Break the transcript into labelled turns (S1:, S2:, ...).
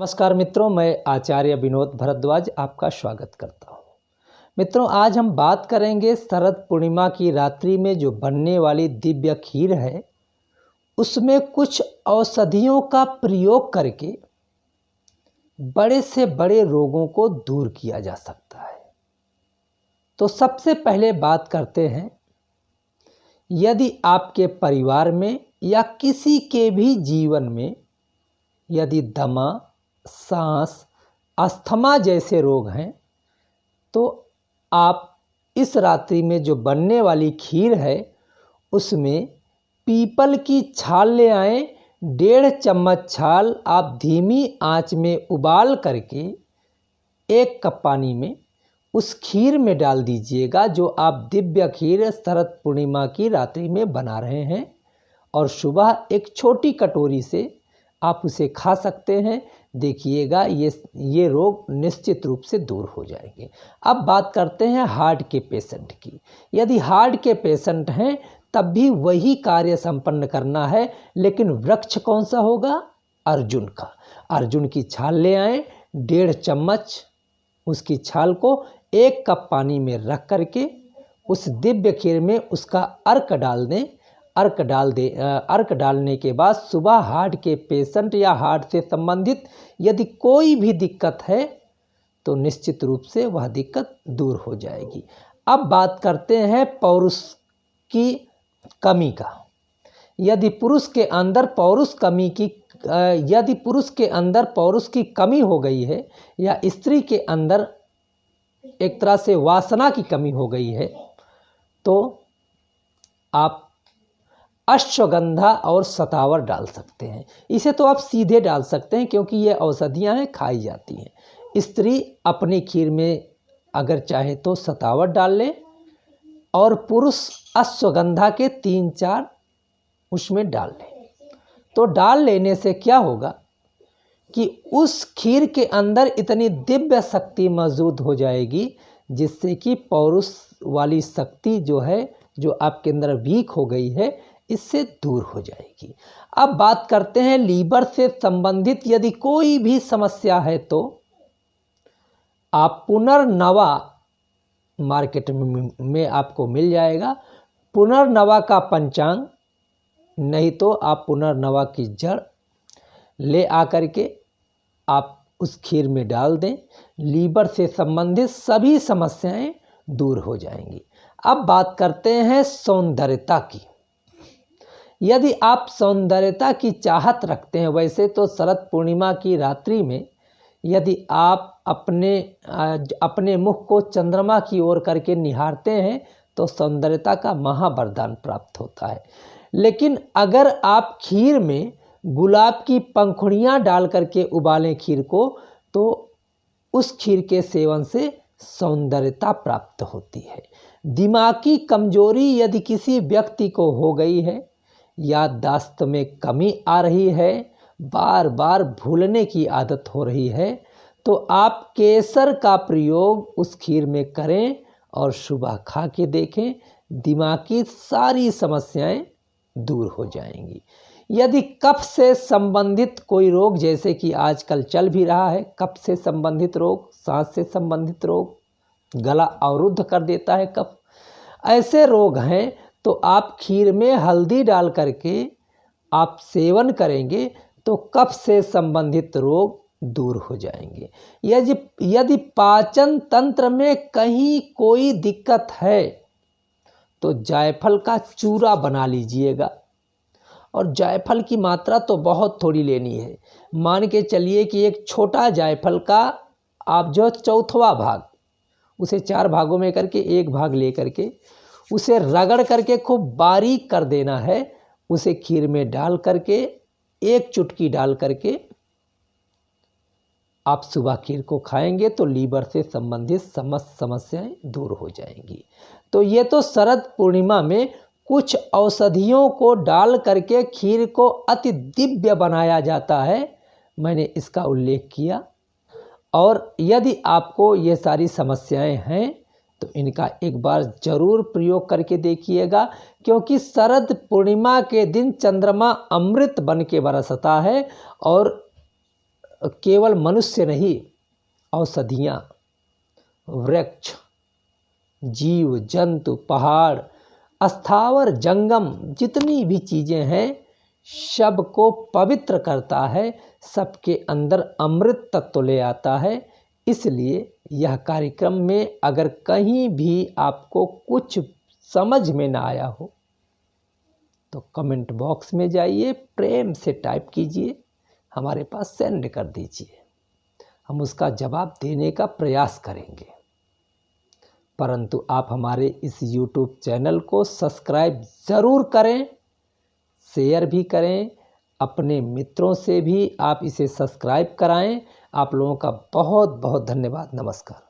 S1: नमस्कार मित्रों, मैं आचार्य विनोद भारद्वाज आपका स्वागत करता हूँ। मित्रों, आज हम बात करेंगे शरद पूर्णिमा की रात्रि में जो बनने वाली दिव्य खीर है उसमें कुछ औषधियों का प्रयोग करके बड़े से बड़े रोगों को दूर किया जा सकता है। तो सबसे पहले बात करते हैं, यदि आपके परिवार में या किसी के भी जीवन में यदि दमा, सांस, अस्थमा जैसे रोग हैं तो आप इस रात्रि में जो बनने वाली खीर है उसमें पीपल की छाल ले आएँ। 1.5 चम्मच छाल आप धीमी आंच में उबाल करके 1 कप पानी में उस खीर में डाल दीजिएगा, जो आप दिव्य खीर शरद पूर्णिमा की रात्रि में बना रहे हैं, और सुबह एक छोटी कटोरी से आप उसे खा सकते हैं। देखिएगा ये रोग निश्चित रूप से दूर हो जाएंगे। अब बात करते हैं हार्ट के पेशेंट की। यदि हार्ट के पेशेंट हैं तब भी वही कार्य संपन्न करना है, लेकिन वृक्ष कौन सा होगा? अर्जुन का। अर्जुन की छाल ले आएँ, 1.5 चम्मच उसकी छाल को 1 कप पानी में रख करके उस दिव्य खीर में उसका अर्क डाल दें। अर्क डालने के बाद सुबह हार्ट के पेशेंट या हार्ट से संबंधित यदि कोई भी दिक्कत है तो निश्चित रूप से वह दिक्कत दूर हो जाएगी। अब बात करते हैं पौरुष की कमी का। यदि पुरुष के अंदर पौरुष की कमी हो गई है या स्त्री के अंदर एक तरह से वासना की कमी हो गई है तो आप अश्वगंधा और शतावर डाल सकते हैं। इसे तो आप सीधे डाल सकते हैं क्योंकि ये औषधियाँ हैं, खाई जाती हैं। स्त्री अपनी खीर में अगर चाहे तो शतावर डाल ले और पुरुष अश्वगंधा के 3-4 उसमें डाल ले। तो डाल लेने से क्या होगा कि उस खीर के अंदर इतनी दिव्य शक्ति मौजूद हो जाएगी जिससे कि पौरुष वाली शक्ति जो है, जो आपके अंदर वीक हो गई है, इससे दूर हो जाएगी। अब बात करते हैं लीवर से संबंधित यदि कोई भी समस्या है तो आप पुनर्नवा मार्केट में आपको मिल जाएगा। पुनर्नवा का पंचांग, नहीं तो आप पुनर्नवा की जड़ ले आकर के आप उस खीर में डाल दें। लीवर से संबंधित सभी समस्याएं दूर हो जाएंगी। अब बात करते हैं सौंदर्यता की। यदि आप सौंदर्यता की चाहत रखते हैं, वैसे तो शरद पूर्णिमा की रात्रि में यदि आप अपने मुख को चंद्रमा की ओर करके निहारते हैं तो सौंदर्यता का महावरदान प्राप्त होता है। लेकिन अगर आप खीर में गुलाब की पंखुड़ियाँ डाल करके उबालें खीर को, तो उस खीर के सेवन से सौंदर्यता प्राप्त होती है। दिमागी कमजोरी यदि किसी व्यक्ति को हो गई है, याददाश्त में कमी आ रही है, बार बार भूलने की आदत हो रही है, तो आप केसर का प्रयोग उस खीर में करें और सुबह खा के देखें। दिमाग की सारी समस्याएं दूर हो जाएंगी। यदि कफ से संबंधित कोई रोग, जैसे कि आजकल चल भी रहा है, कफ से संबंधित रोग, सांस से संबंधित रोग, गला अवरुद्ध कर देता है कफ, ऐसे रोग हैं तो आप खीर में हल्दी डाल करके आप सेवन करेंगे तो कफ से संबंधित रोग दूर हो जाएंगे। यदि पाचन तंत्र में कहीं कोई दिक्कत है तो जायफल का चूरा बना लीजिएगा, और जायफल की मात्रा तो बहुत थोड़ी लेनी है। मान के चलिए कि एक छोटा जायफल का आप जो 4वां भाग, उसे 4 भागों में करके 1 भाग ले करके उसे रगड़ करके खूब बारीक कर देना है। उसे खीर में डाल करके 1 चुटकी डाल करके आप सुबह खीर को खाएंगे तो लीवर से संबंधित समस्त समस्याएं दूर हो जाएंगी। तो ये तो शरद पूर्णिमा में कुछ औषधियों को डाल करके खीर को अति दिव्य बनाया जाता है, मैंने इसका उल्लेख किया। और यदि आपको ये सारी समस्याएं हैं तो इनका एक बार जरूर प्रयोग करके देखिएगा, क्योंकि शरद पूर्णिमा के दिन चंद्रमा अमृत बन के बरसता है और केवल मनुष्य नहीं, औषधियाँ, वृक्ष, जीव जंतु, पहाड़, स्थावर जंगम, जितनी भी चीज़ें हैं सबको पवित्र करता है, सबके अंदर अमृत तत्व ले आता है। इसलिए यह कार्यक्रम में अगर कहीं भी आपको कुछ समझ में ना आया हो तो कमेंट बॉक्स में जाइए, प्रेम से टाइप कीजिए, हमारे पास सेंड कर दीजिए, हम उसका जवाब देने का प्रयास करेंगे। परंतु आप हमारे इस YouTube चैनल को सब्सक्राइब ज़रूर करें, शेयर भी करें, अपने मित्रों से भी आप इसे सब्सक्राइब कराएं। आप लोगों का बहुत बहुत धन्यवाद। नमस्कार।